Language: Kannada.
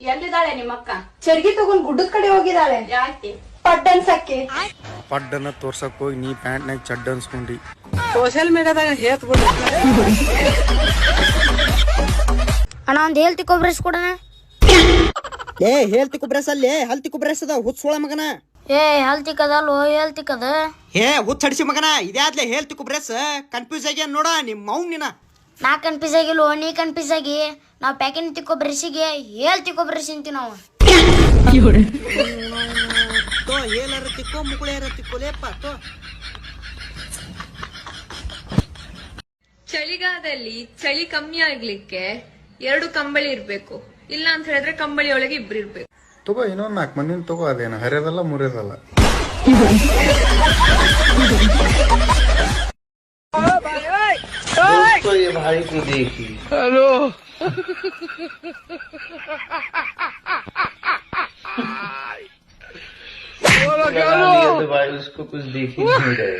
ಎಲ್ಲಿದ್ದಾಳೆ ನಿಮ್ಮಕ್ಕ? ಚರ್ಗಿ ತಗೊಂಡ್ ಗುಡ್ಡದ ಕಡೆ ಹೋಗಿದ್ದಾಳೆ. ಯಾಕೆ? ಪಡ್ ಅನ್ಸಕ್ಕೆ. ಪಡ್ಡನ್ನ ತೋರ್ಸಕ್ ಹೋಗಿ ನೀ ಪ್ಯಾಂಟ್ನಾಗ ಚಡ್ಡ ಅನ್ಸ್ಕೊಂಡಿ. ಸೋಶಿಯಲ್ ಮೀಡಿಯಾದಾಗ ಹೇತ್ ಬಿಡು. ಅಣ್ಣ ಒಂದ್ ಹೇಳ್ತಿ ಕೊಬ್ರಸ್ ಕೊಡಣ. ಹೇಳ್ತಿ ಕುಬ್ರಸ್ ಅಲ್ಲಿ ಹಲ್ತಿ ಕುಬ್ರಸ್ ಅದ ಹುಚ್ಚೋಳ ಮಗನ. ಹೆಲ್ತಿ ಕದಲ್ವೋ ಹೆಲ್ತಿ ಕದ. ಹುಚ್ಚ ಹಡಿಸಿ ಮಗನ ಇದ್ಯಾದ್ಲೆ ಹೇಳ್ತಿ ಕುಬ್ರಸ್ ಕನ್ಫ್ಯೂಸ್ ಆಗಿ ನೋಡ ನಿಮ್ ಮೌನ್ ನಾ ಕನ್ಫ್ಯೂಸ್ ಆಗಿಲ್ವೋ ನೀ ಕನ್ಫ್ಯೂಸ್ ಆಗಿ. ನಾವ್ ಪ್ಯಾಕೆಟ್ ತಿಕ್ಕೋ ಬ್ರಷ್ಗೆ ಹೇಳ್ತಿ ಕೊಬ್ರಸ್ ಅಂತೀವಿ ನಾವು. ಏನಾರ ತಿಕ್ಕೋ ಮುಗುಳೇರ ತಿಕ್ಕೋಲೇಪ್ಪ ತೋ. ಚಳಿಗಾಲದಲ್ಲಿ ಚಳಿ ಕಮ್ಮಿ ಆಗ್ಲಿಕ್ಕೆ 2 ಕಂಬಳಿ ಇರ್ಬೇಕು. ಇಲ್ಲ ಅಂತ ಹೇಳಿದ್ರೆ ಕಂಬಳಿ ಒಳಗೆ 2 ಇರ್ಬೇಕು. ತಗೋ ಇನ್ನೊಂದ್ 4 ಮಂದಿನ ತಗೋ. ಅದೇನು ಹರಿಯೋದಲ್ಲ ಮುರಿಯೋದಲ್ಲ. ಹಲೋ तो भाई उसको कुछ देख ही नहीं रहे.